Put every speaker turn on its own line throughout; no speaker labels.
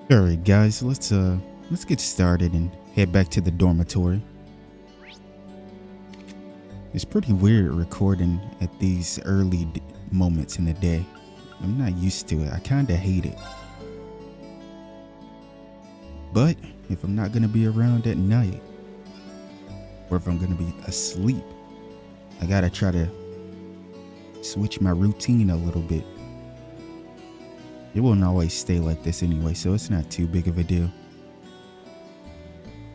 All right, guys, let's get started and head back to the dormitory. It's pretty weird recording at these early moments in the day. I'm not used to it. I kind of hate it. But if I'm not gonna be around at night, or if I'm gonna be asleep, I gotta try to switch my routine a little bit. It won't always stay like this anyway, so it's not too big of a deal.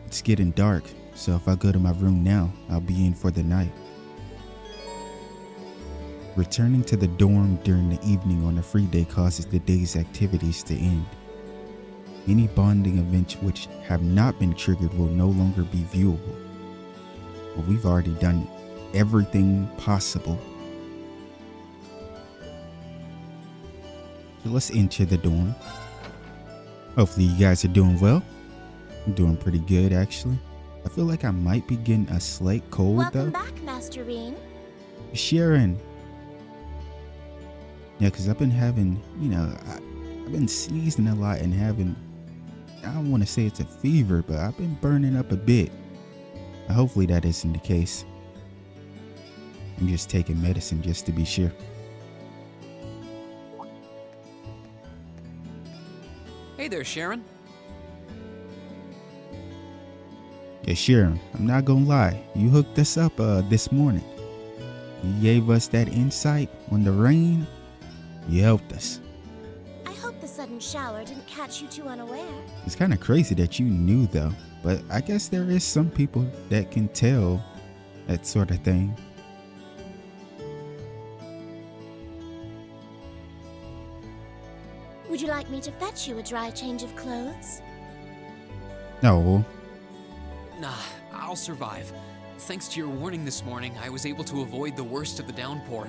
It's getting dark, so if I go to my room now, I'll be in for the night. Returning to the dorm during the evening on a free day causes the day's activities to end. Any bonding events which have not been triggered will no longer be viewable. Well, we've already done everything possible. So let's enter the dorm. Hopefully you guys are doing well. I'm doing pretty good, actually. I feel like I might be getting a slight cold.
Welcome
though.
back, Master Rean.
Sharon. Yeah, because I've been having, I've been sneezing a lot and having, I don't want to say it's a fever, but I've been burning up a bit. Hopefully that isn't the case. I'm just taking medicine just to be sure.
Hey there, Sharon.
Yeah, Sharon, I'm not gonna lie. You hooked us up this morning. You gave us that insight on the rain. You helped us.
I hope the sudden shower didn't catch you too unaware.
It's kind of crazy that you knew though, but I guess there is some people that can tell that sort of thing.
Would you like me to fetch you a dry change of clothes?
No.
Nah, I'll survive. Thanks to your warning this morning, I was able to avoid the worst of the downpour.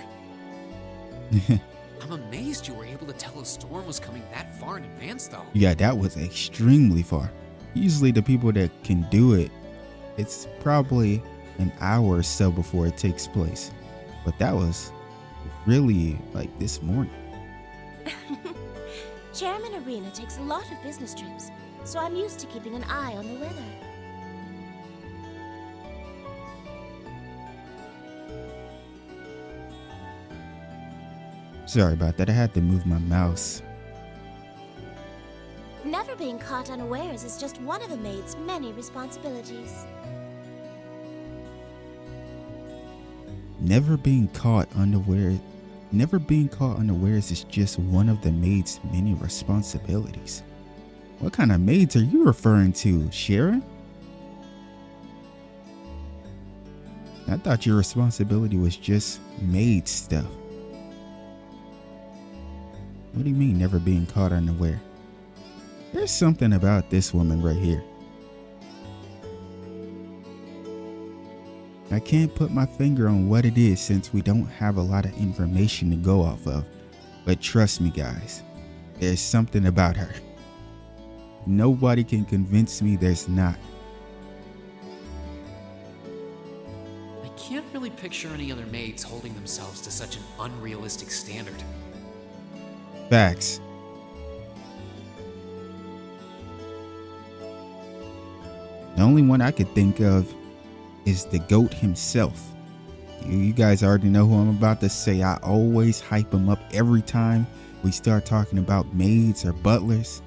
I'm amazed you were able to tell a storm was coming that far in advance, though.
Yeah, that was extremely far. Usually the people that can do it, it's probably an hour or so before it takes place. But that was really like this morning.
Chairman Arena takes a lot of business trips, so I'm used to keeping an eye on the weather.
Sorry about that. I had to move my mouse.
Never being caught unawares is just one of a maid's many responsibilities.
Never being caught unawares is just one of the maid's many responsibilities. What kind of maids are you referring to, Sharon? I thought your responsibility was just maid stuff. What do you mean never being caught unaware? There's something about this woman right here. I can't put my finger on what it is since we don't have a lot of information to go off of. But trust me guys, there's something about her. Nobody can convince me there's not.
I can't really picture any other maids holding themselves to such an unrealistic standard.
Facts. The only one I could think of is the GOAT himself. You guys already know who I'm about to say. I always hype him up every time we start talking about maids or butlers.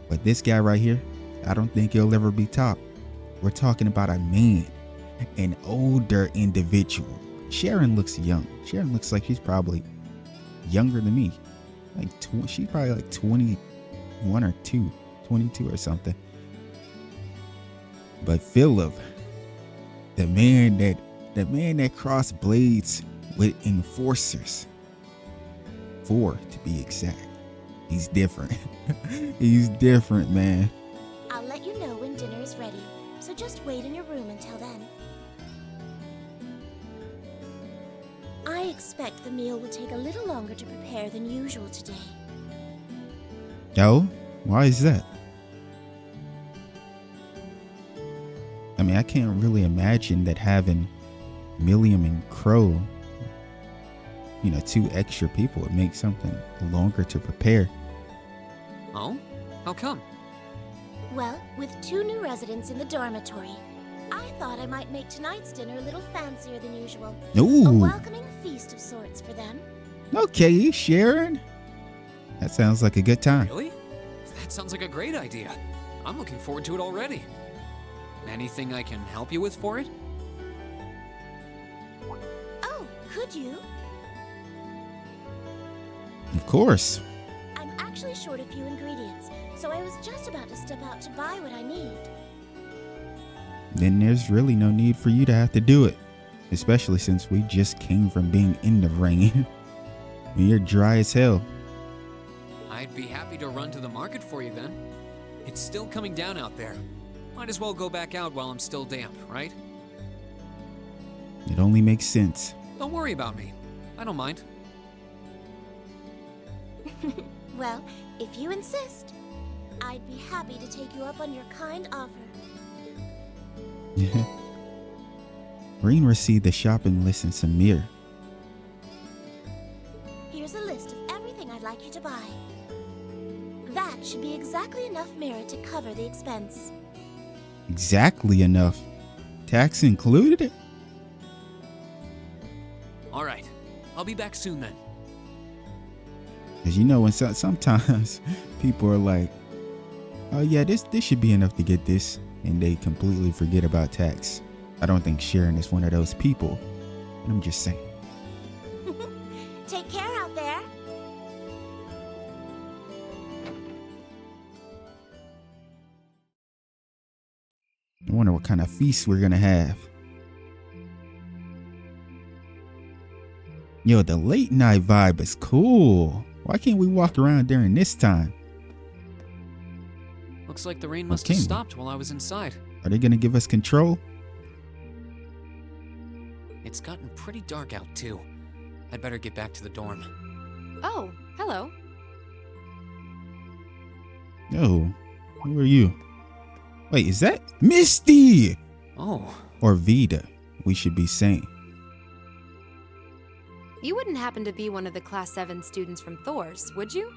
But this guy right here, I don't think he'll ever be topped. We're talking about a man, an older individual. Sharon looks young. Sharon looks like she's probably younger than me. She's probably like 21 or 22 or something. But Philip, the man that crossed blades with enforcers, 4 to be exact. He's different. He's different, man.
I'll let you know when dinner is ready, so just wait in your room until then. I expect the meal will take a little longer to prepare than usual today.
Oh? Why is that? I mean, I can't really imagine that having Milliam and Crow, 2 extra people would make something longer to prepare.
Oh? How come?
Well, with 2 new residents in the dormitory, I thought I might make tonight's dinner a little fancier than usual. A
Ooh.
welcoming feast of sorts for them.
Okay, Sharon. That sounds like a good time.
Really? That sounds like a great idea. I'm looking forward to it already. Anything I can help you with for it?
Oh, could you?
Of course.
I'm actually short a few ingredients, so I was just about to step out to buy what I need.
Then there's really no need for you to have to do it. Especially since we just came from being in the rain. And you're dry as hell.
I'd be happy to run to the market for you then. It's still coming down out there. Might as well go back out while I'm still damp, right?
It only makes sense.
Don't worry about me. I don't mind.
Well, if you insist, I'd be happy to take you up on your kind offer.
Rean received the shopping list in Samir.
Here's a list of everything I'd like you to buy. That should be exactly enough merit to cover the expense.
Exactly enough. Tax included?
All right. I'll be back soon then.
Because you know, when sometimes people are like, oh yeah, this should be enough to get this. And they completely forget about tax. I don't think Sharon is one of those people. I'm just saying.
Take care out there.
I wonder what kind of feast we're gonna have. Yo, the late night vibe is cool. Why can't we walk around during this time?
Looks like the rain must have stopped while I was inside.
Are they gonna give us control?
It's gotten pretty dark out too. I'd better get back to the dorm.
Oh, hello.
Oh, who are you? Wait, is that Misty?
Oh.
Or Vita, we should be saying.
You wouldn't happen to be one of the Class 7 students from Thor's, would you?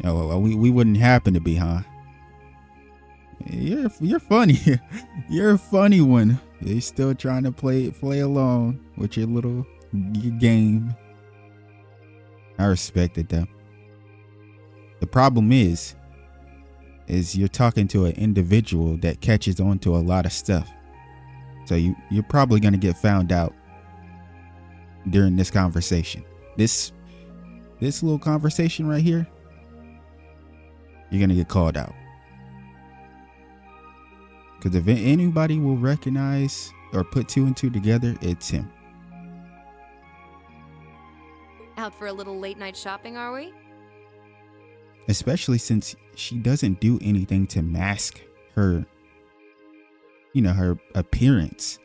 Oh, well, we wouldn't happen to be, huh? You're funny. You're a funny one. You're still trying to play along with your little game. I respect it though. The problem is you're talking to an individual that catches on to a lot of stuff. So you're probably gonna get found out during this conversation. This little conversation right here, you're gonna get called out. Because if anybody will recognize or put 2 and 2 together, it's him.
Out for a little late night shopping, are we?
Especially since she doesn't do anything to mask her, her appearance.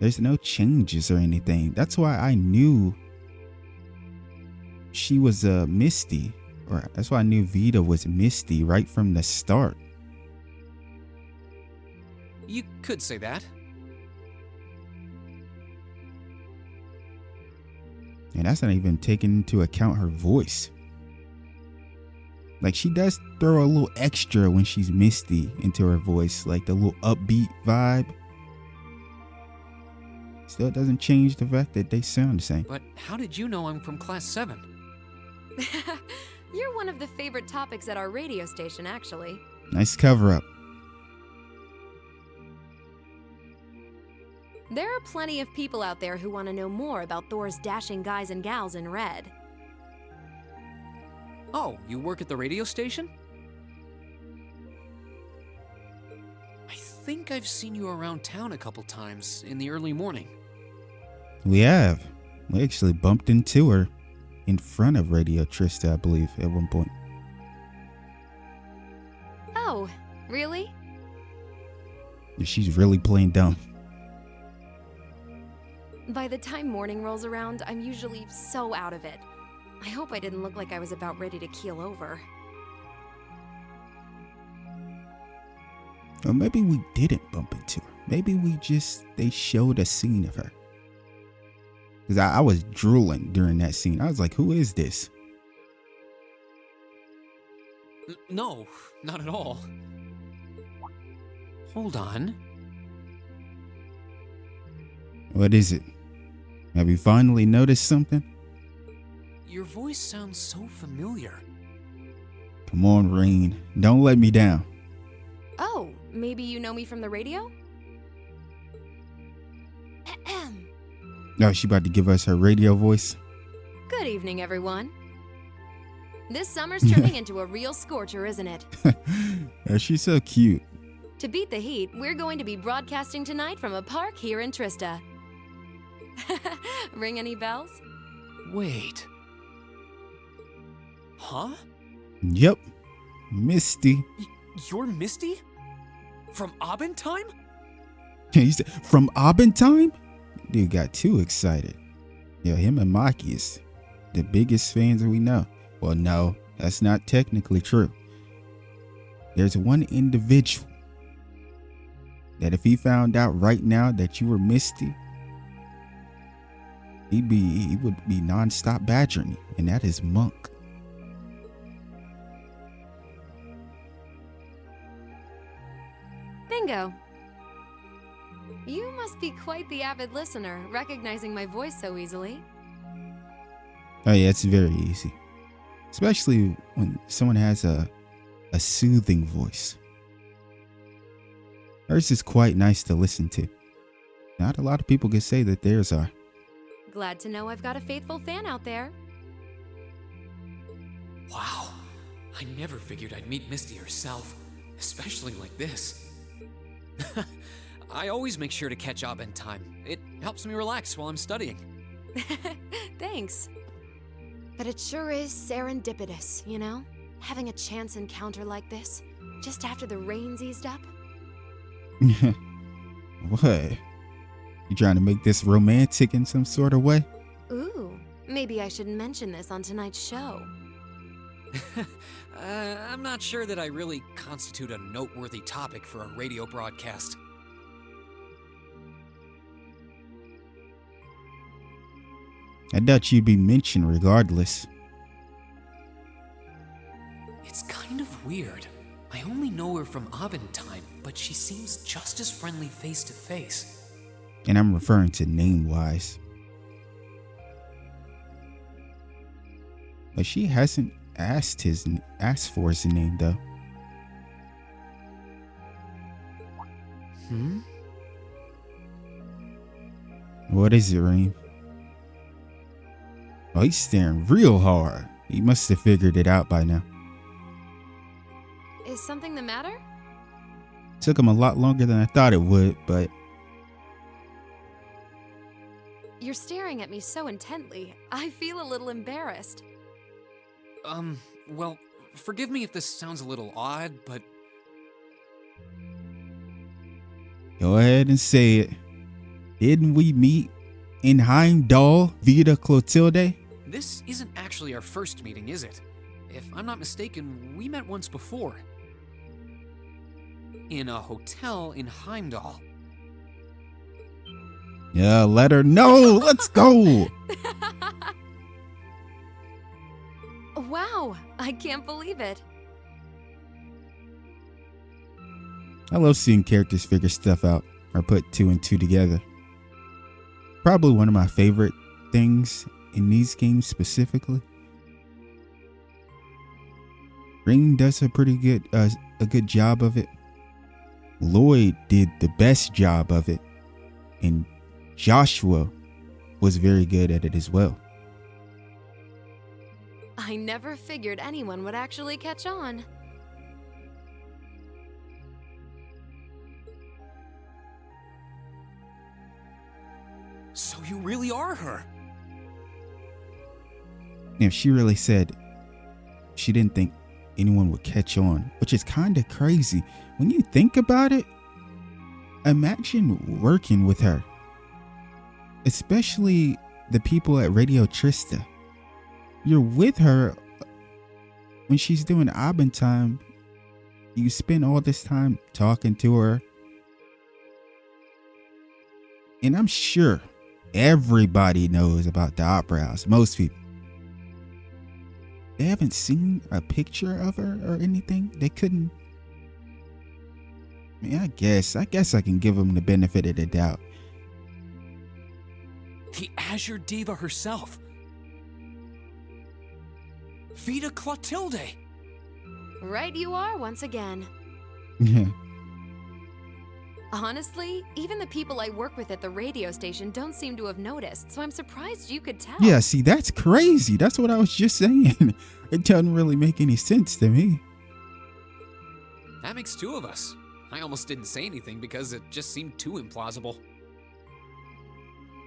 There's no changes or anything. That's why I knew she was a Misty. Or that's why I knew Vita was Misty right from the start.
You could say that.
And that's not even taking into account her voice. Like, she does throw a little extra when she's Misty into her voice, like the little upbeat vibe. Still doesn't change the fact that they sound the same.
But how did you know I'm from Class 7?
You're one of the favorite topics at our radio station, actually.
Nice cover up.
There are plenty of people out there who want to know more about Thor's dashing guys and gals in red.
Oh, you work at the radio station? I think I've seen you around town a couple times in the early morning.
We have. We actually bumped into her in front of Radio Trista, I believe, at one point.
Oh, really?
She's really playing dumb.
By the time morning rolls around, I'm usually so out of it. I hope I didn't look like I was about ready to keel over.
Or maybe we didn't bump into her. Maybe they showed a scene of her. Because I was drooling during that scene. I was like, who is this?
No, not at all. Hold on.
What is it? Have you finally noticed something?
Your voice sounds so familiar.
Come on, Rean. Don't let me down.
Oh, maybe you know me from the radio?
Oh, she about to give us her radio voice.
Good evening, everyone. This summer's turning into a real scorcher, isn't it?
Oh, she's so cute.
To beat the heat, we're going to be broadcasting tonight from a park here in Trista. Ring any bells?
Wait. Huh?
Yep. Misty.
You're Misty? From Abentime?
He said, from Abentime? Dude got too excited. Yo, him and Maki is the biggest fans we know. Well, no, that's not technically true. There's one individual that if he found out right now that you were Misty, he would be nonstop badgering you, and that is Monk.
Bingo. You must be quite the avid listener, recognizing my voice so easily.
Oh yeah, it's very easy. Especially when someone has a soothing voice. Hers is quite nice to listen to. Not a lot of people can say that theirs are.
Glad to know I've got a faithful fan out there.
Wow. I never figured I'd meet Misty herself, especially like this. I always make sure to catch Abentime. It helps me relax while I'm studying.
Thanks. But it sure is serendipitous, you know? Having a chance encounter like this, just after the rain's eased up.
What? You trying to make this romantic in some sort of way?
Ooh, maybe I should mention this on tonight's show.
I'm not sure that I really constitute a noteworthy topic for a radio broadcast.
I doubt you'd be mentioned regardless.
It's kind of weird. I only know her from Abentime, but she seems just as friendly face to face.
And I'm referring to name-wise. But she hasn't asked for his name though. What is it, Rean? Oh, he's staring real hard. He must have figured it out by now.
Is something the matter?
Took him a lot longer than I thought it would, but
You're staring at me so intently, I feel a little embarrassed.
Well, forgive me if this sounds a little odd, but
go ahead and say it. Didn't we meet in Heimdall, Vita Clotilde?
this isn't actually our first meeting, is it? If I'm not mistaken, we met once before. In a hotel in Heimdall.
Yeah, let her know. Let's go.
Wow, I can't believe it.
I love seeing characters figure stuff out or put two and two together. Probably one of my favorite things in these games specifically. Rean does a pretty good job of it. Lloyd did the best job of it, and Joshua was very good at it as well.
I never figured anyone would actually catch on.
So you really are her?
If she really said she didn't think anyone would catch on, which is kind of crazy. When you think about it, imagine working with her. Especially the people at Radio Trista. You're with her when she's doing Abentime. You spend all this time talking to her. And I'm sure Everybody knows about the Opera House. Most people. They haven't seen a picture of her or anything. They couldn't. I mean, I guess I can give them the benefit of the doubt.
The Azure Diva herself. Vita Clotilde.
Right you are once again.
Yeah.
Honestly, even the people I work with at the radio station don't seem to have noticed, so I'm surprised you could tell.
Yeah, see, that's crazy. That's what I was just saying. It doesn't really make any sense to me.
That makes two of us. I almost didn't say anything because it just seemed too implausible.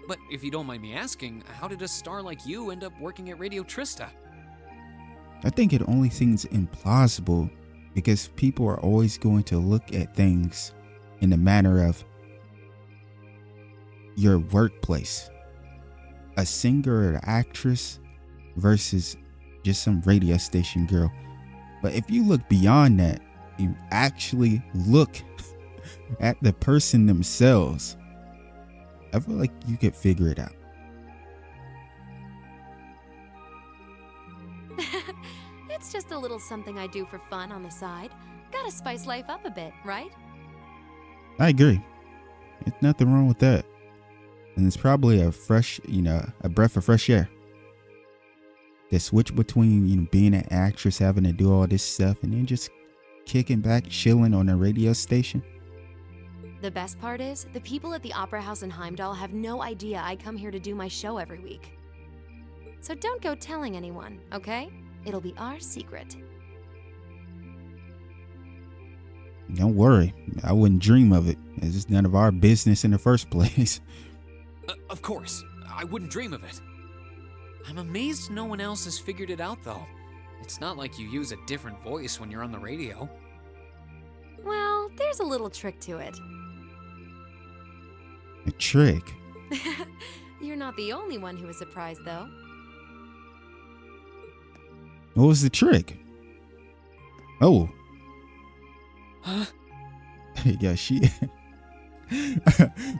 But if you don't mind me asking, how did a star like you end up working at Radio Trista?
I think it only seems implausible because people are always going to look at things in the manner of your workplace. A singer or an actress versus just some radio station girl. But if you look beyond that, you actually look at the person themselves, I feel like you could figure it out.
It's just a little something I do for fun on the side. Gotta spice life up a bit, right?
I agree. There's nothing wrong with that. And it's probably a fresh, a breath of fresh air. The switch between, being an actress, having to do all this stuff, and then just kicking back, chilling on a radio station.
The best part is, the people at the Opera House in Heimdall have no idea I come here to do my show every week. So don't go telling anyone, okay? It'll be our secret.
Don't worry. I wouldn't dream of it. It's just none of our business in the first place.
Of course. I wouldn't dream of it. I'm amazed no one else has figured it out, though. It's not like you use a different voice when you're on the radio.
Well, there's a little trick to it.
A trick?
You're not the only one who was surprised, though.
What was the trick? Oh.
Huh?
Yeah,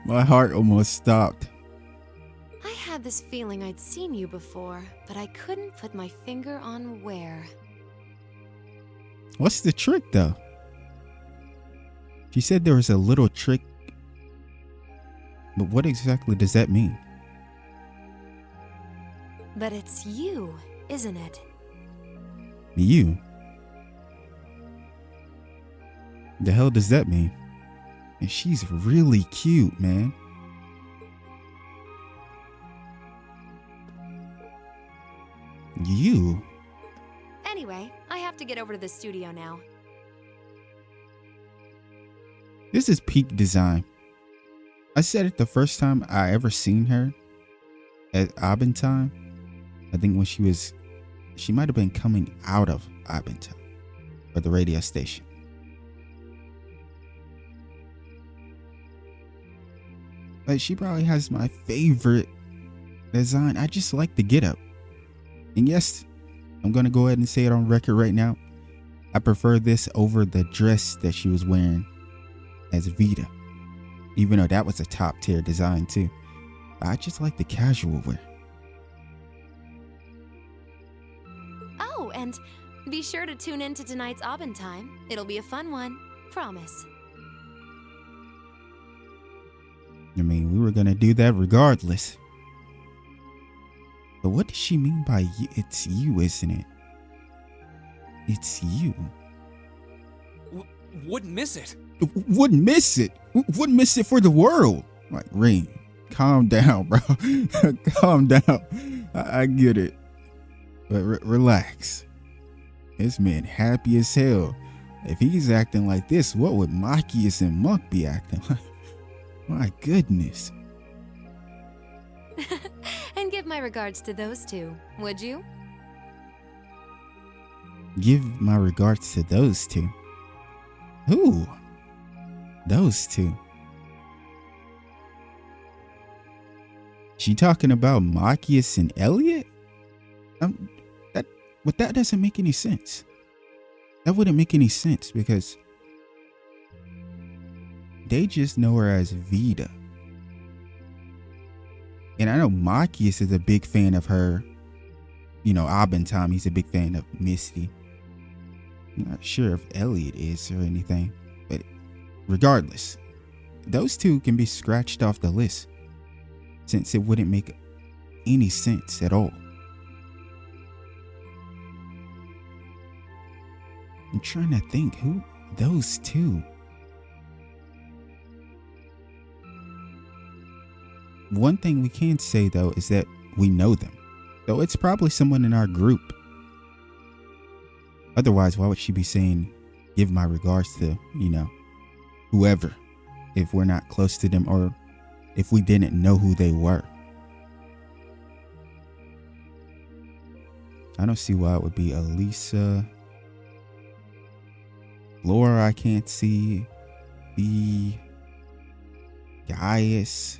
my heart almost stopped.
I had this feeling I'd seen you before, but I couldn't put my finger on where.
What's the trick, though? She said there was a little trick. But what exactly does that mean?
But it's you, isn't it?
You? The hell does that mean? And she's really cute, man. You?
Anyway, I have to get over to the studio now.
This is peak design. I said it the first time I ever seen her at Abentime. I think when she might have been coming out of Abentime or the radio station. But she probably has my favorite design. I just like the getup. And yes, I'm going to go ahead and say it on record right now. I prefer this over the dress that she was wearing as Vita. Even though that was a top tier design too. I just like the casual wear.
Oh, and be sure to tune in to tonight's Abentime. It'll be a fun one. Promise.
I mean, we were going to do that regardless. But what does she mean by you? It's you, isn't it? It's you.
Wouldn't miss it.
Wouldn't miss it. Wouldn't miss it for the world. Like, Rean, calm down, bro. Calm down. I get it. But relax. This man happy as hell. If he's acting like this, what would Machias and Monk be acting like? My goodness.
And give my regards to those two, would you?
Give my regards to those two. Who? Those two. She talking about Machias and Elliot? That doesn't make any sense. That wouldn't make any sense because they just know her as Vita. And I know Machias is a big fan of her. You know, Abentime, he's a big fan of Misty. I'm not sure if Elliot is or anything. But regardless, those two can be scratched off the list, since it wouldn't make any sense at all. I'm trying to think who those two. One thing we can say though is that we know them. So it's probably someone in our group. Otherwise, why would she be saying, give my regards to, you know, whoever, if we're not close to them or if we didn't know who they were? I don't see why it would be Elisa. Laura, I can't see. B. Gaius.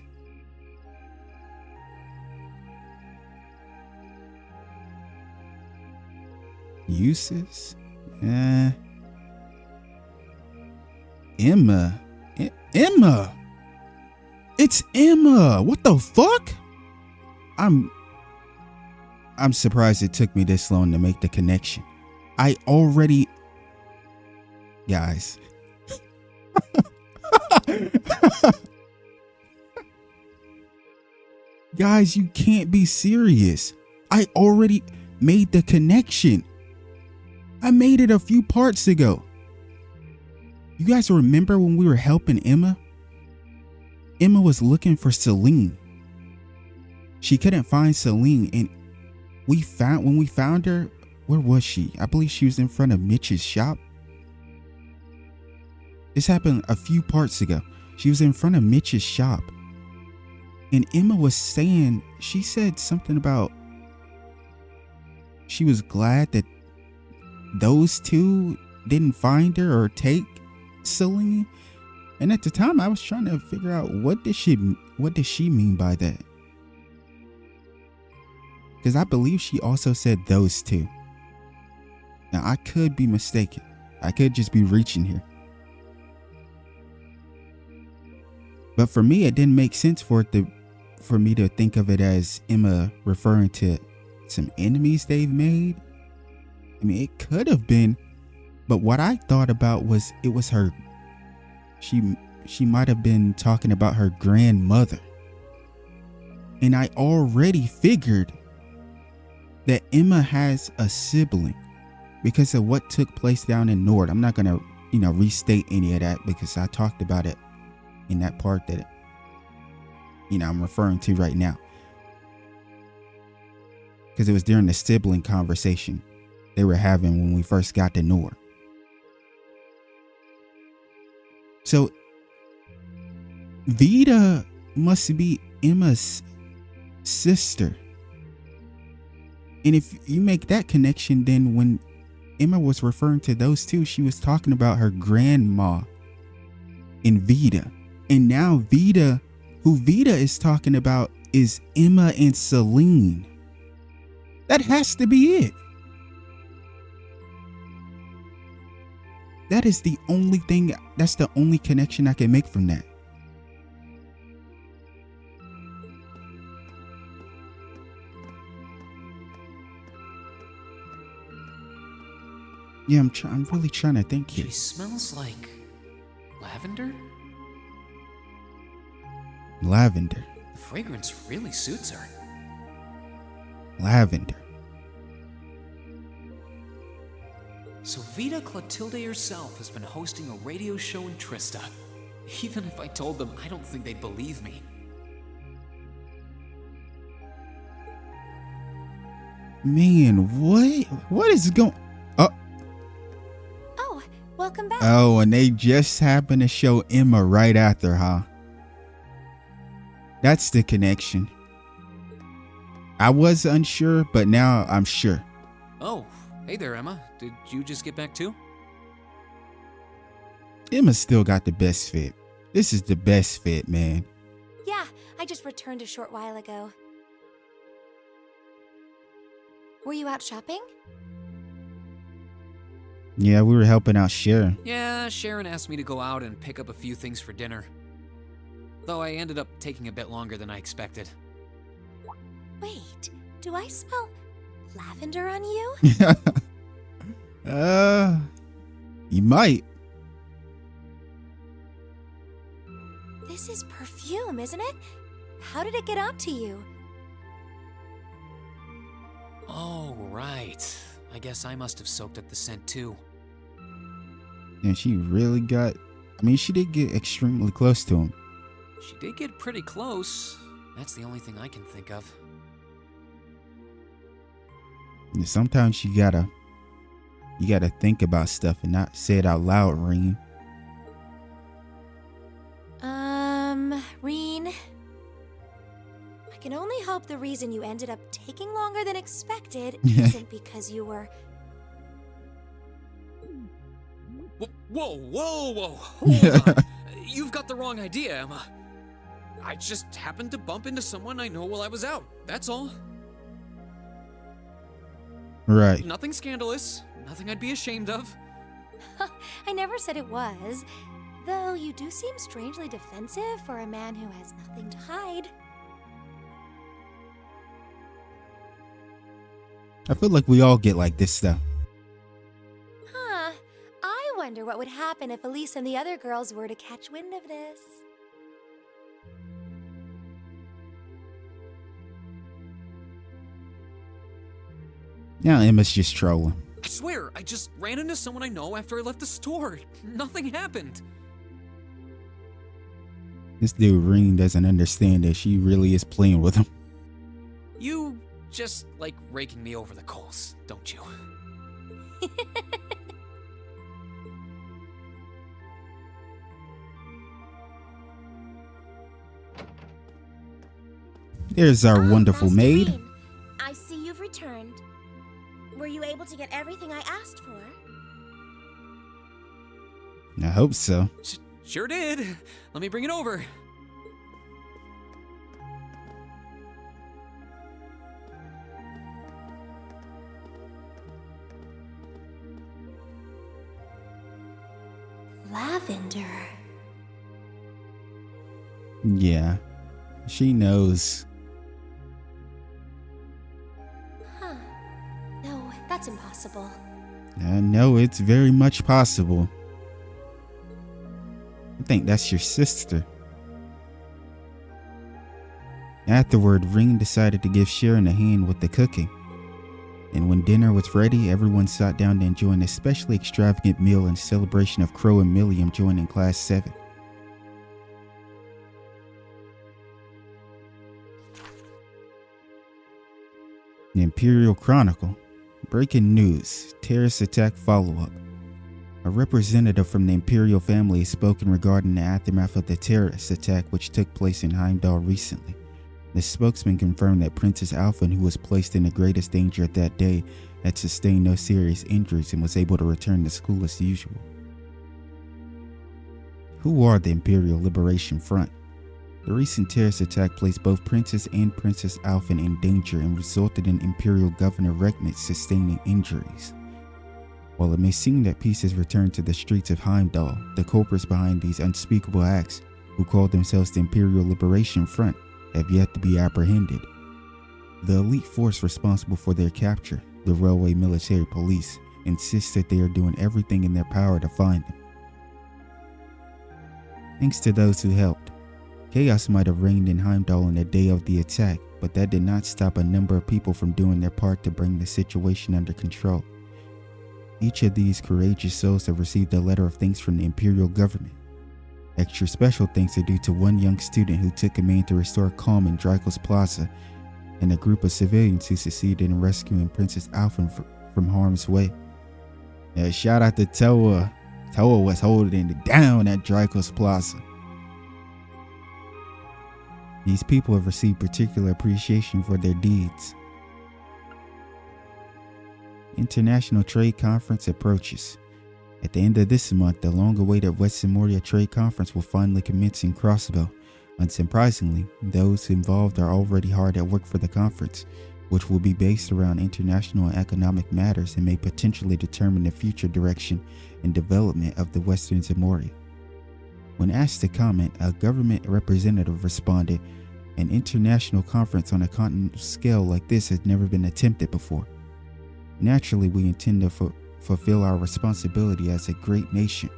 Uses? Emma. Emma! It's Emma! What the fuck? I'm surprised it took me this long to make the connection. I already... Guys. Guys, you can't be serious. I already made the connection. I made it a few parts ago. You guys remember when we were helping Emma? Emma was looking for Celine. She couldn't find Celine, and when we found her, where was she? I believe she was in front of Mitch's shop. This happened a few parts ago. She was in front of Mitch's shop. And Emma was saying, she said something about she was glad that those two didn't find her or take Celine. And at the time I was trying to figure out what does she mean by that? Because I believe she also said those two. Now I could be mistaken. I could just be reaching here. But for me, it didn't make sense for me to think of it as Emma referring to some enemies they've made. I mean, it could have been, but what I thought about was it was her. She might have been talking about her grandmother. And I already figured that Emma has a sibling because of what took place down in Nord. I'm not going to, restate any of that because I talked about it in that part that, I'm referring to right now. Because it was during the sibling conversation they were having when we first got to Nord. So Vita must be Emma's sister. And if you make that connection, then when Emma was referring to those two, she was talking about her grandma and Vita. And now Vita, who Vita is talking about, is Emma and Celine. That has to be it. That is the only thing, that's the only connection I can make from that. Yeah, I'm really trying to think here.
She smells like lavender?
Lavender.
The fragrance really suits her.
Lavender.
So Vita Clotilde herself has been hosting a radio show in Trista. Even if I told them, I don't think they'd believe me.
Man, what is going...
Oh, welcome back.
Oh, and they just happened to show Emma right after, huh? That's the connection. I was unsure, but now I'm sure.
Oh, hey there, Emma. Did you just get back too?
Emma still got the best fit. This is the best fit, man.
Yeah, I just returned a short while ago. Were you out shopping?
Yeah, we were helping out Sharon.
Yeah, Sharon asked me to go out and pick up a few things for dinner. Though I ended up taking a bit longer than I expected.
Do I smell lavender on you?
You might.
This is perfume, isn't it? How did it get onto you?
Oh, right. I guess I must have soaked up the scent too.
And she really got, I mean, she did get extremely close to him.
She did get pretty close. That's the only thing I can think of.
And sometimes you gotta think about stuff and not say it out loud, Rean.
Rean. I can only hope the reason you ended up taking longer than expected isn't because you were...
Whoa. Hold on. You've got the wrong idea, Emma. I just happened to bump into someone I know while I was out. That's all.
Right.
Nothing scandalous. Nothing I'd be ashamed of.
I never said it was. Though you do seem strangely defensive for a man who has nothing to hide.
I feel like we all get like this though.
Huh. I wonder what would happen if Elise and the other girls were to catch wind of this.
Now Emma's just trolling.
I swear, I just ran into someone I know after I left the store. Nothing happened.
This dude Rean doesn't understand that she really is playing with him.
You just like raking me over the coals, don't you?
There's our wonderful
Master
maid.
Rean. I see you've returned. Were you able to get everything I asked for?
I hope so.
Sure did. Let me bring it over.
Lavender.
Yeah, she knows.
Huh. No, that's impossible.
I know it's very much possible. I think that's your sister. Afterward, Rean decided to give Sharon a hand with the cooking. And when dinner was ready, everyone sat down to enjoy an especially extravagant meal in celebration of Crow and Milliam joining Class 7. The Imperial Chronicle. Breaking news. Terrorist attack follow-up. A representative from the Imperial family has spoken regarding the aftermath of the terrorist attack which took place in Heimdall recently. The spokesman confirmed that Princess Alphen, who was placed in the greatest danger at that day, had sustained no serious injuries and was able to return to school as usual. Who are the Imperial Liberation Front? The recent terrorist attack placed both Princess and Princess Alphen in danger and resulted in Imperial Governor Regnitz sustaining injuries. While it may seem that peace has returned to the streets of Heimdall, the culprits behind these unspeakable acts, who call themselves the Imperial Liberation Front, have yet to be apprehended. The elite force responsible for their capture, the Railway Military Police, insists that they are doing everything in their power to find them. Thanks to those who helped. Chaos might have reigned in Heimdall on the day of the attack, but that did not stop a number of people from doing their part to bring the situation under control. Each of these courageous souls have received a letter of thanks from the Imperial government. Extra special thanks are due to one young student who took command to restore calm in Drykel's Plaza, and a group of civilians who succeeded in rescuing Princess Alphen from harm's way. Shout out to Toa. Toa was holding it down at Drykel's Plaza. These people have received particular appreciation for their deeds. International Trade Conference approaches. At the end of this month, the long-awaited Western Moria Trade Conference will finally commence in Crossbell. Unsurprisingly, those involved are already hard at work for the conference, which will be based around international and economic matters and may potentially determine the future direction and development of the Western Zamoria. When asked to comment, a government representative responded, An international conference on a continental scale like this has never been attempted before. Naturally, we intend to fulfill our responsibility as a great nation.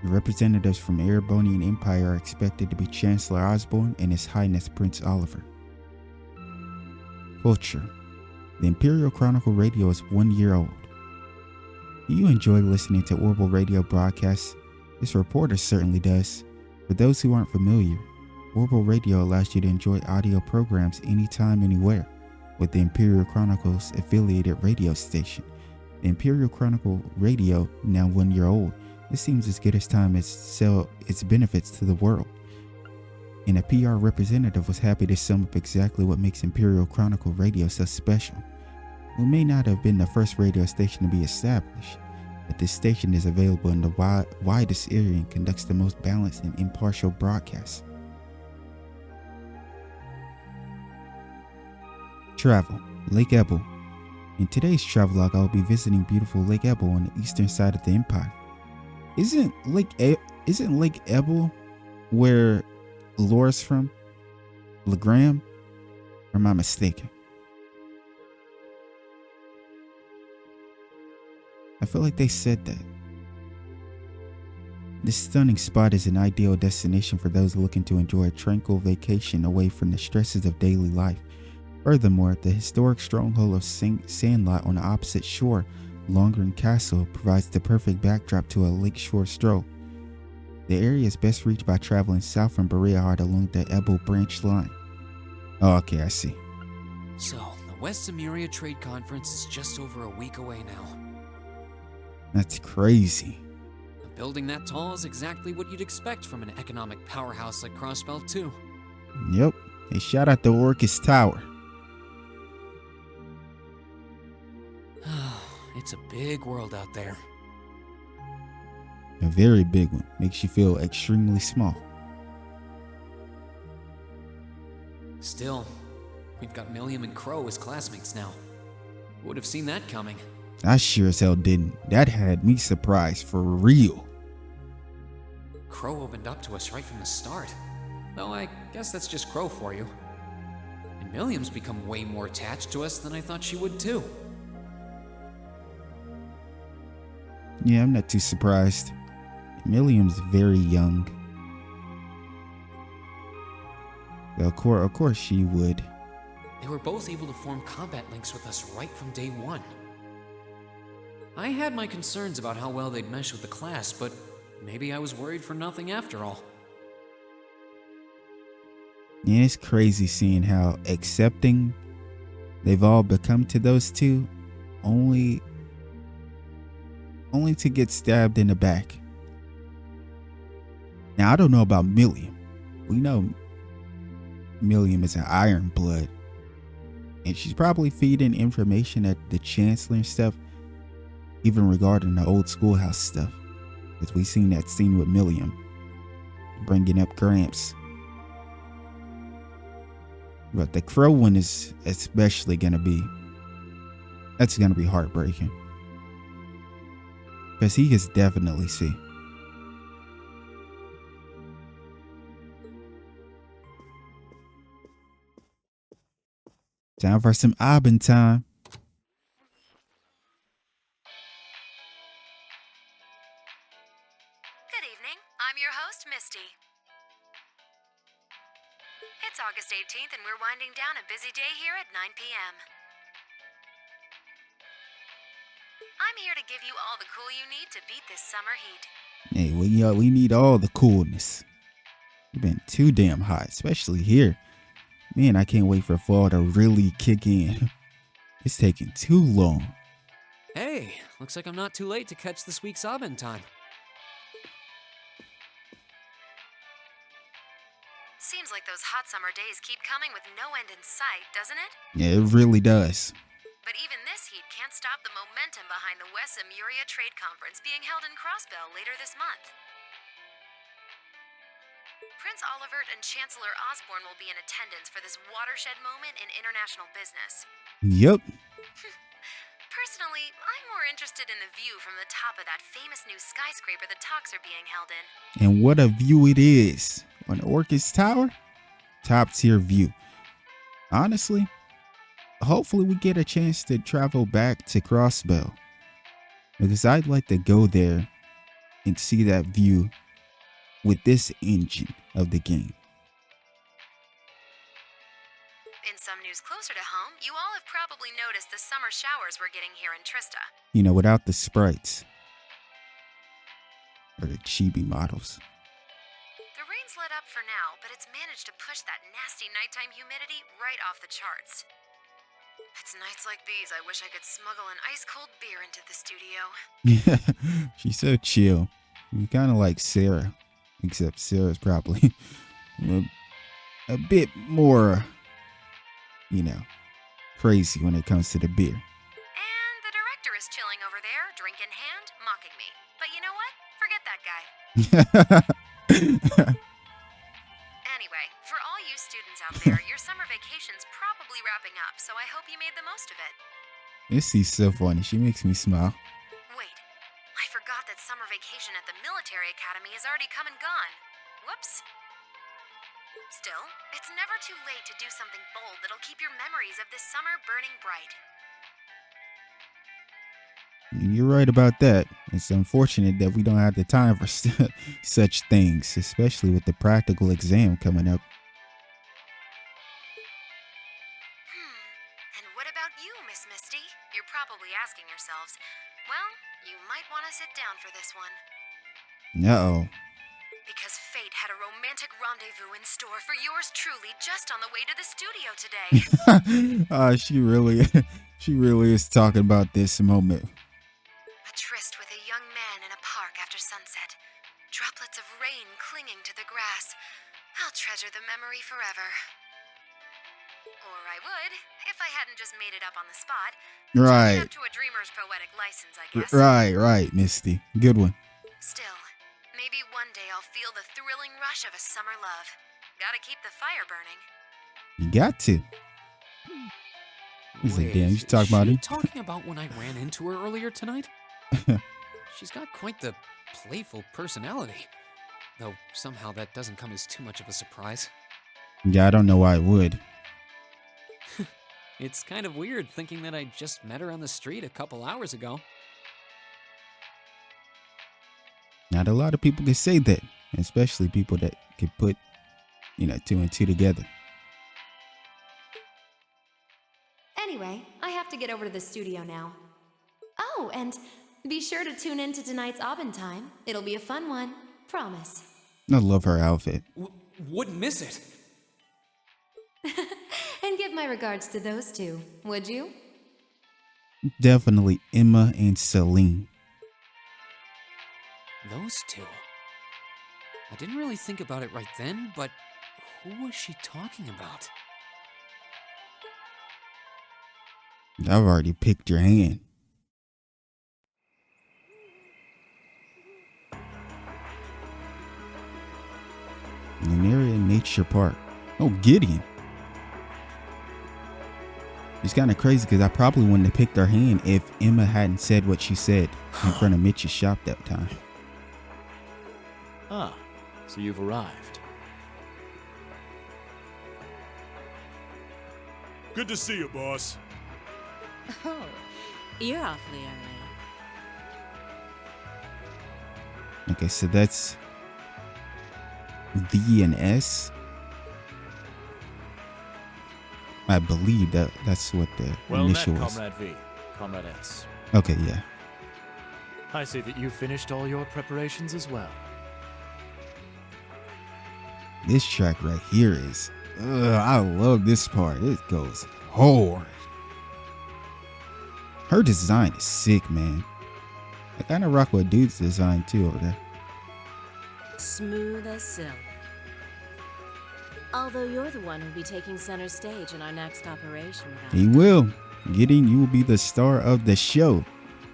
The representatives from Erebonian Empire are expected to be Chancellor Osborne and His Highness Prince Oliver. Culture. The Imperial Chronicle Radio is 1 year old. Do you enjoy listening to Orbital Radio broadcasts? This reporter certainly does. For those who aren't familiar, Orbital Radio allows you to enjoy audio programs anytime, anywhere, with the Imperial Chronicle's affiliated radio station. The Imperial Chronicle Radio, now 1 year old, it seems as good as time to sell its benefits to the world. And a PR representative was happy to sum up exactly what makes Imperial Chronicle Radio so special. We may not have been the first radio station to be established, but this station is available in the widest area and conducts the most balanced and impartial broadcasts. Travel. Lake Ebel. In today's travelogue, I will be visiting beautiful Lake Ebel on the eastern side of the Empire. Isn't Lake Ebel where Laura's from? Legram? Or am I mistaken? I feel like they said that. This stunning spot is an ideal destination for those looking to enjoy a tranquil vacation away from the stresses of daily life. Furthermore, the historic stronghold of Sandlot on the opposite shore, Longren Castle, provides the perfect backdrop to a lakeshore stroll. The area is best reached by traveling south from Bereahard along the Ebel branch line. Oh, okay, I see.
So, the West Emuria Trade Conference is just over a week away now.
That's crazy.
A building that tall is exactly what you'd expect from an economic powerhouse like Crossbell, too.
Yep. Hey, shout out to Orcus Tower.
It's a big world out there.
A very big one. Makes you feel extremely small.
Still, we've got Milliam and Crow as classmates now. Would have seen that coming.
I sure as hell didn't. That had me surprised for real.
Crow opened up to us right from the start. Though I guess that's just Crow for you. And Milliam's become way more attached to us than I thought she would too.
Yeah, I'm not too surprised. Milliam's very young. Of course she would.
They were both able to form combat links with us right from day one. I had my concerns about how well they'd mesh with the class, but maybe I was worried for nothing after all.
Yeah, it's crazy seeing how accepting they've all become to those two, only to get stabbed in the back. Now, I don't know about Milliam. We know Milliam is an Iron Blood, and she's probably feeding information at the Chancellor and stuff, even regarding the old schoolhouse stuff, because we seen that scene with Milliam bringing up Gramps. But the Crow one is especially gonna be heartbreaking, because he can definitely see. Time for some Abend time.
Good evening. I'm your host, Misty. It's August 18th, and we're winding down a busy day here at 9 p.m. I'm here to give you all the cool you need to beat this summer heat.
Hey, we need all the coolness. It's been too damn hot, especially here. Man, I can't wait for fall to really kick in. It's taking too long.
Hey, looks like I'm not too late to catch this week's Abend time.
Seems like those hot summer days keep coming with no end in sight, doesn't it?
Yeah, it really does.
But even this heat can't stop the momentum behind the West Emuria Trade Conference being held in Crossbell later this month. Prince Olivert and Chancellor Osborne will be in attendance for this watershed moment in international business.
Yep.
Personally, I'm more interested in the view from the top of that famous new skyscraper the talks are being held in.
And what a view it is. on Orchis Tower. Top tier view. Honestly, hopefully we get a chance to travel back to Crossbell, because I'd like to go there and see that view with this engine of the game.
In some news closer to home, you all have probably noticed the summer showers we're getting here in Trista.
You know, without the sprites. Or the chibi models.
The rain's let up for now, but it's managed to push that nasty nighttime humidity right off the charts. It's nights like these I wish I could smuggle an ice-cold beer into the studio.
Yeah, she's so chill. Kind of like Sarah. Except Sarah's probably a bit more, you know, crazy when it comes to the beer.
And the director is chilling over there, drink in hand, mocking me. But you know what? Forget that guy. Anyway, for all you students out there, your summer vacation's probably wrapping up, so I hope you made the most of it.
Misty's so funny. She makes me smile.
Wait, I forgot that summer vacation at the military academy has already come and gone. Whoops. Still, it's never too late to do something bold that'll keep your memories of this summer burning bright.
You're right about that. It's unfortunate that we don't have the time for such things, especially with the practical exam coming up.
And what about you, Miss Misty? You're probably asking yourselves, well, you might want to sit down for this one.
Uh-oh.
Because fate had a romantic rendezvous in store for yours truly just on the way to the studio today.
She really is talking about this moment.
A tryst with a young man in a park after sunset. Droplets of rain clinging to the grass. I'll treasure the memory forever. Or I would, if I hadn't just made it up on the spot.
Right.
Up to a dreamer's poetic license, I guess.
Right, Misty. Good one.
Still, maybe one day I'll feel the thrilling rush of a summer love. Gotta keep the fire burning.
You got to. He's like, damn, you talking about it?
Talking about when I ran into her earlier tonight? She's got quite the playful personality. Though somehow that doesn't come as too much of a surprise.
Yeah, I don't know why it would.
It's kind of weird thinking that I just met her on the street a couple hours ago.
Not a lot of people can say that, especially people that can put, two and two together.
Anyway, I have to get over to the studio now. Oh, and be sure to tune in to tonight's Abend time. It'll be a fun one. Promise.
I love her outfit.
Wouldn't miss it.
And give my regards to those two, would you?
Definitely Emma and Celine.
Those two. I didn't really think about it right then, but who was she talking about?
I've already picked your hand. An area in Nature Park. Oh, Gideon. It's kind of crazy because I probably wouldn't have picked her hand if Emma hadn't said what she said in front of Mitch's shop that time.
Ah, so you've arrived.
Good to see you, boss.
Oh, you're awfully early.
Okay, so that's V and S. I believe that's what the initial
met,
was.
Comrade V, Comrade S.
Okay, yeah.
I see that you finished all your preparations as well.
This track right here is, I love this part. It goes hard. Her design is sick, man. I kind of rock with Dude's design too over there.
Smooth as silk. Although you're the one who'll be taking center stage in our next operation without
He will. Gideon, you will be the star of the show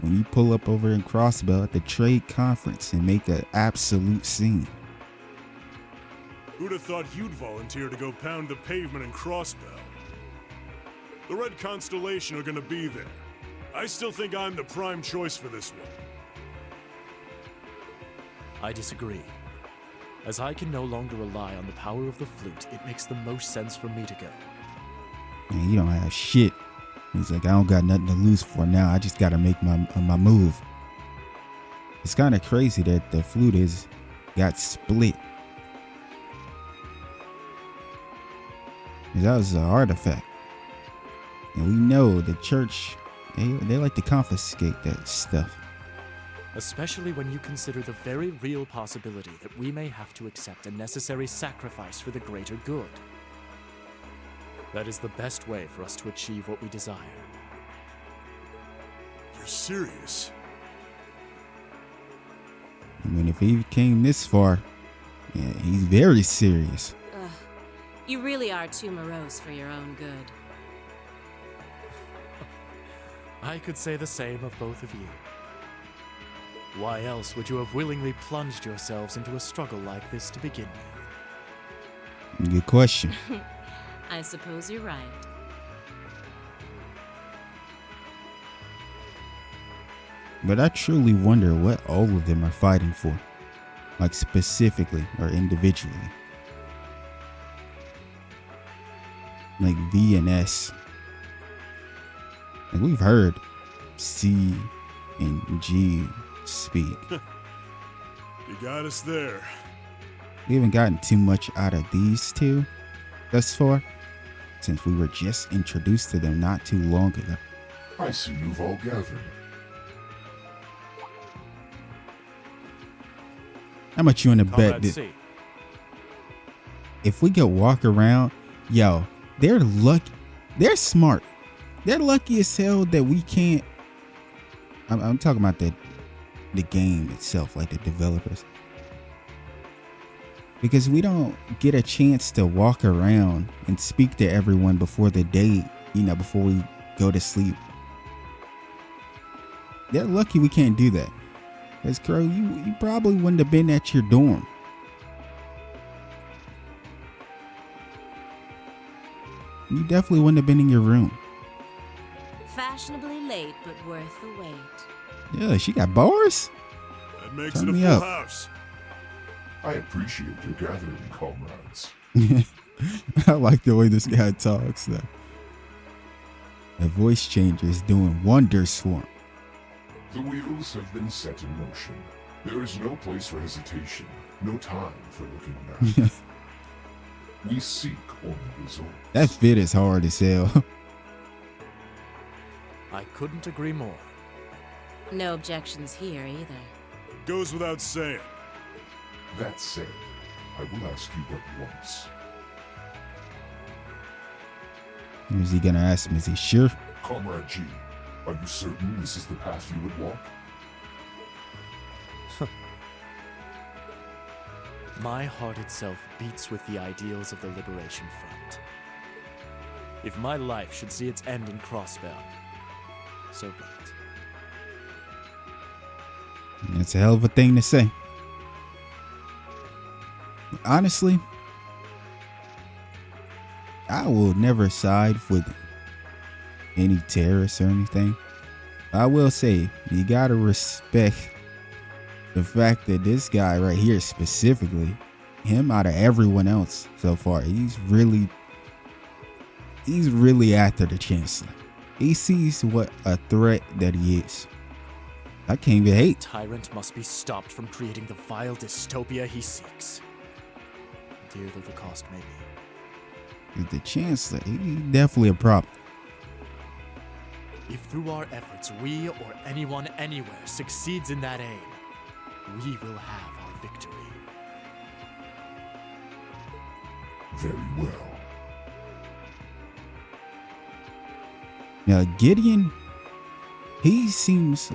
when you pull up over in Crossbell at the trade conference and make an absolute scene.
Who'd have thought you'd volunteer to go pound the pavement in Crossbell? The Red Constellation are gonna be there. I still think I'm the prime choice for this one.
I disagree. As I can no longer rely on the power of the flute, it makes the most sense for me to go.
Man, you don't have shit. He's like, I don't got nothing to lose for now. I just gotta make my move. It's kind of crazy that the flute got split. That was an artifact. And we know the church, they like to confiscate that stuff.
Especially when you consider the very real possibility that we may have to accept a necessary sacrifice for the greater good. That is the best way for us to achieve what we desire.
You're serious?
I mean, if he came this far, yeah, he's very serious.
Ugh. You really are too morose for your own good.
I could say the same of both of you. Why else would you have willingly plunged yourselves into a struggle like this to begin with?
Good question.
I suppose you're right.
But I truly wonder what all of them are fighting for. Like specifically or individually. Like V and S. Like we've heard C and G speak.
You got us there.
We haven't gotten too much out of these two thus far, since we were just introduced to them not too long ago.
I see you've all gathered.
How much you want to bet
Comrade
that
C.
if we could walk around, yo, they're lucky, they're smart. They're lucky as hell that we can't. I'm talking about the game itself, like the developers. Because we don't get a chance to walk around and speak to everyone before the day, before we go to sleep. They're lucky we can't do that. Because, Crow, you probably wouldn't have been at your dorm. You definitely wouldn't have been in your room.
Fashionably late, but worth the wait.
Yeah, she got bars?
That makes
Turn
it a
me
full
up.
house.
I appreciate your gathering, comrades.
I like the way this guy talks, though. The voice changer is doing wonders for him.
The wheels have been set in motion. There is no place for hesitation, no time for looking back. We seek only result.
That fit is hard as hell.
I couldn't agree more.
No objections here either.
Goes without saying.
That said, I will ask you but once.
Is he gonna ask him? Is he sure?
Comrade G, are you certain this is the path you would walk?
My heart itself beats with the ideals of the Liberation Front. If my life should see its end in Crossbell, so be it.
It's a hell of a thing to say. Honestly, I will never side with any terrorists or anything. I will say, you gotta respect the fact that this guy right here specifically, him out of everyone else so far, he's really after the Chancellor. He sees what a threat that he is. I can't even hate.
Tyrant must be stopped from creating the vile dystopia he seeks. Dear though the cost may be.
The Chancellor, he definitely a problem.
If through our efforts we or anyone anywhere succeeds in that aim, we will have our victory.
Very well.
Now Gideon, he seems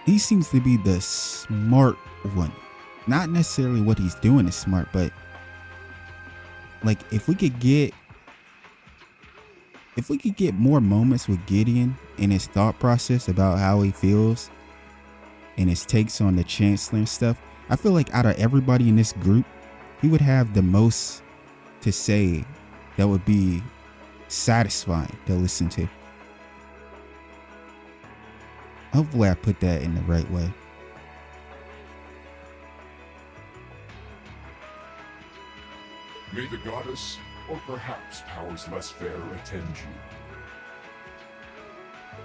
to be the smart one. Not necessarily what he's doing is smart, but like if we could get more moments with Gideon and his thought process about how he feels and his takes on the Chancellor and stuff, I feel like out of everybody in this group, he would have the most to say that would be satisfying to listen to. Hopefully I put that in the right way.
May the goddess, or perhaps powers less fair, attend you.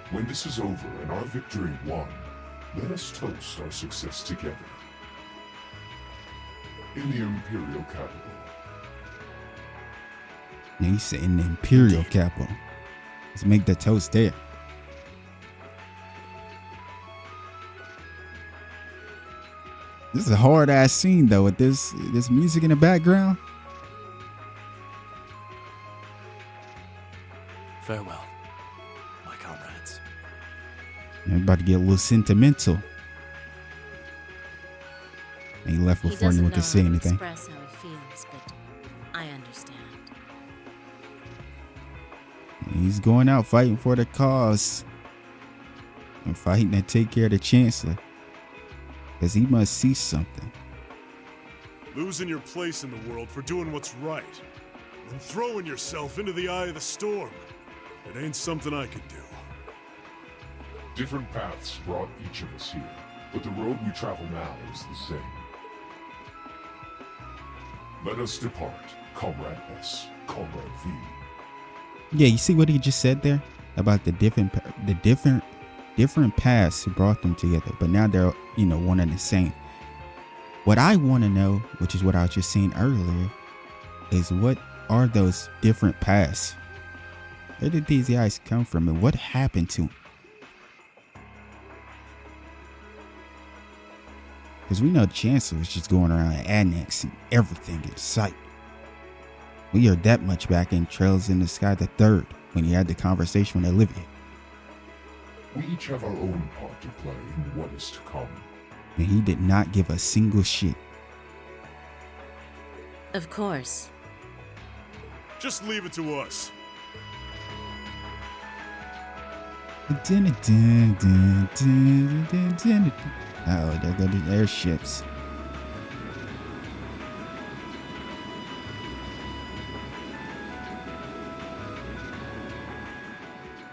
When this is over and our victory won, let us toast our success together. In the Imperial capital.
Now he's saying the Imperial capital. Let's make the toast there. This is a hard ass scene though, with this music in the background.
Farewell, my comrades.
I'm about to get a little sentimental. And he left before anyone could say anything.
Express how he feels, but I understand.
He's going out fighting for the cause. And fighting to take care of the Chancellor. Because he must see something.
Losing your place in the world for doing what's right. And throwing yourself into the eye of the storm. It ain't something I could do.
Different paths brought each of us here, but the road we travel now is the same. Let us depart, Comrade S, Comrade V.
Yeah, you see what he just said there about the different paths brought them together, but now they're one and the same. What I want to know, which is what I was just saying earlier, is what are those different paths? Where did these guys come from, and what happened to them? Because we know the Chancellor was just going around annexing everything in sight. We heard that much back in Trails in the Sky the Third, when he had the conversation with Olivia.
We each have our own part to play in what is to come.
And he did not give a single shit.
Of course.
Just leave it to us.
Oh, there go the airships.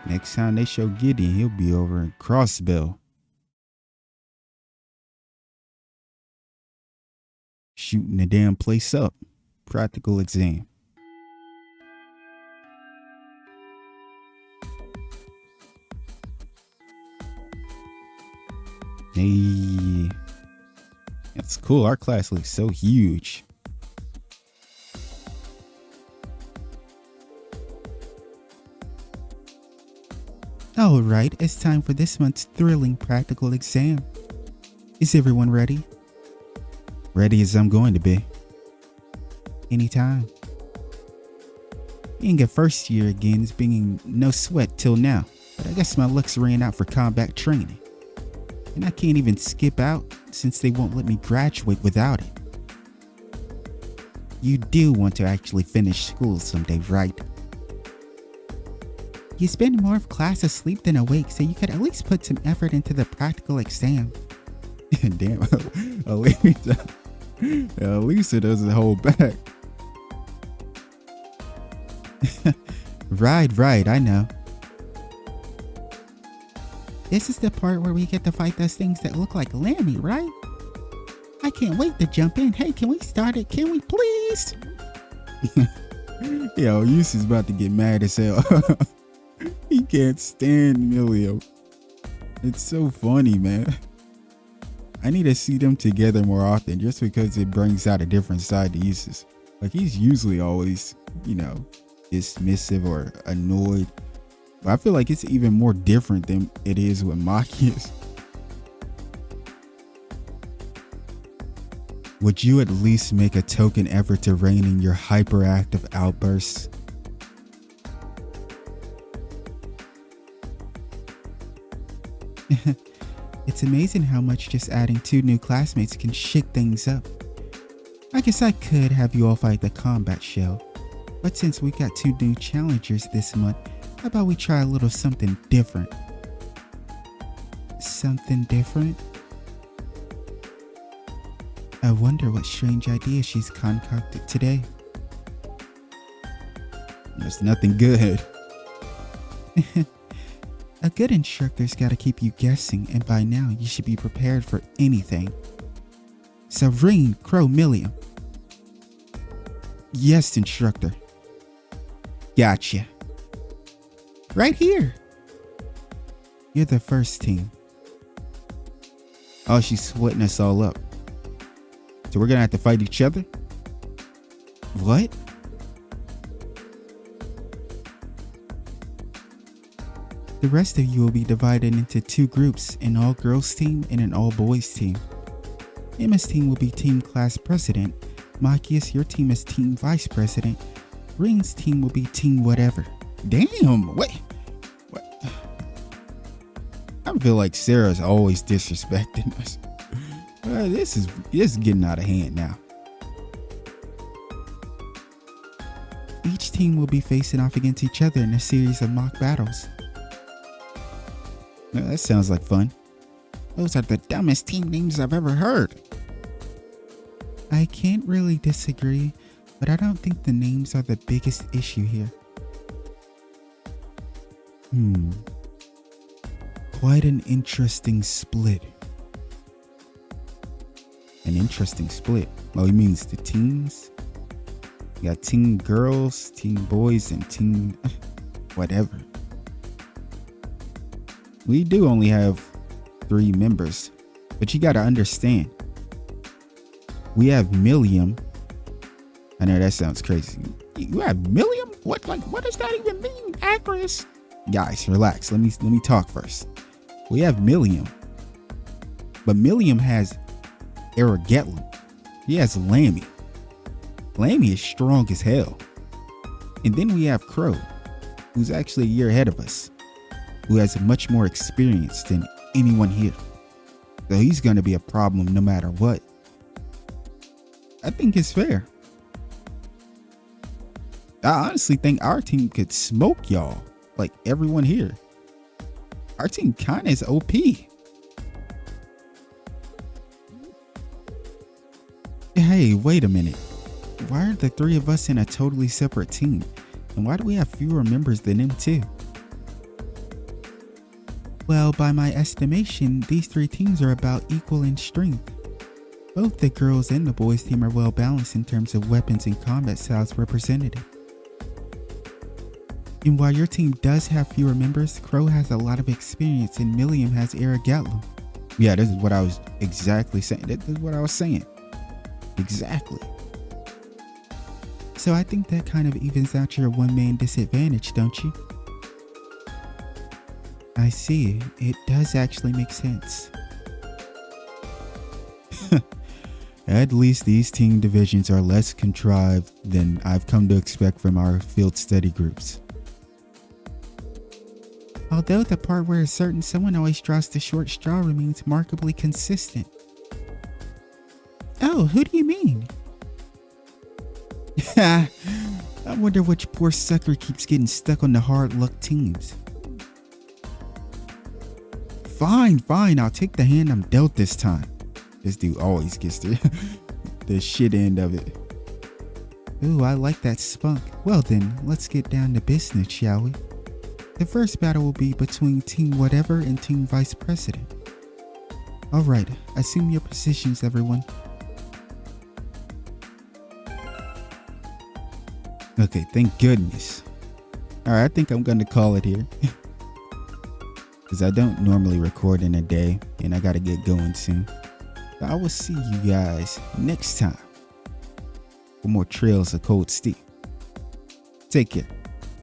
Next time they show Gideon, he'll be over in Crossbell. Shooting the damn place up. Practical exam. Hey. That's cool. Our class looks so huge. Alright, it's time for this month's thrilling practical exam. Is everyone ready? Ready as I'm going to be. Anytime. Being a first year again is being no sweat till now, but I guess my looks ran out for combat training. And I can't even skip out since they won't let me graduate without it. You do want to actually finish school someday, right? You spend more of class asleep than awake, so you could at least put some effort into the practical exam. Damn, Lisa doesn't hold back. Right, I know. This is the part where we get to fight those things that look like Lammy, right? I can't wait to jump in. Hey, can we start it? Can we please? Yo, Yusu's about to get mad as hell. He can't stand Emilio. It's so funny, man. I need to see them together more often just because it brings out a different side to Yusus. Like, he's usually always, dismissive or annoyed. But I feel like it's even more different than it is with Maki is. Would you at least make a token effort to rein in your hyperactive outbursts? It's amazing how much just adding 2 new classmates can shake things up. I guess I could have you all fight the combat shell, but since we got 2 new challengers this month, how about we try a little something different? Something different? I wonder what strange idea she's concocted today. There's nothing good. A good instructor's gotta keep you guessing, and by now you should be prepared for anything. So Rean, Crow, Milliam. Yes, instructor. Gotcha. Right here. You're the first team. Oh, she's sweating us all up. So we're gonna have to fight each other? What? The rest of you will be divided into 2 groups, an all-girls team and an all-boys team. Emma's team will be team class president. Machias, your team is team vice president. Rean's team will be team whatever. Damn, what? I feel like Sarah's always disrespecting us. This is getting out of hand now. Each team will be facing off against each other in a series of mock battles. That sounds like fun. Those are the dumbest team names I've ever heard. I can't really disagree, but I don't think the names are the biggest issue here. Quite an interesting split. An interesting split. Oh, he means the teams? You got team girls, team boys, and team whatever. We do only have 3 members, but you gotta understand. We have Milliam. I know that sounds crazy. You have Milliam? What does that even mean, Acris? Guys, relax. Let me talk first. We have Milliam, but Milliam has Aragetlum. He has Lammy. Lammy is strong as hell. And then we have Crow, who's actually a year ahead of us, who has much more experience than anyone here. So he's gonna be a problem no matter what. I think it's fair. I honestly think our team could smoke y'all, like everyone here. Our team kinda is OP. Hey, wait a minute. Why are the 3 of us in a totally separate team? And why do we have fewer members than them too? Well, by my estimation, these 3 teams are about equal in strength. Both the girls and the boys team are well balanced in terms of weapons and combat styles represented. And while your team does have fewer members, Crow has a lot of experience and Milliam has Aragetlum. Yeah, this is what I was exactly saying. This is what I was saying. Exactly. So I think that kind of evens out your one-man disadvantage, don't you? I see. It does actually make sense. At least these team divisions are less contrived than I've come to expect from our field study groups. Although the part where a certain someone always draws the short straw remains markedly consistent. Oh, who do you mean? I wonder which poor sucker keeps getting stuck on the hard luck teams. Fine, I'll take the hand I'm dealt this time. This dude always gets the shit end of it. Ooh, I like that spunk. Well then, let's get down to business, shall we? The first battle will be between Team Whatever and Team Vice President. Alright, assume your positions, everyone. Okay, thank goodness. Alright, I think I'm gonna call it here. Because I don't normally record in a day, and I gotta get going soon. I will see you guys next time for more Trails of Cold Steel. Take care.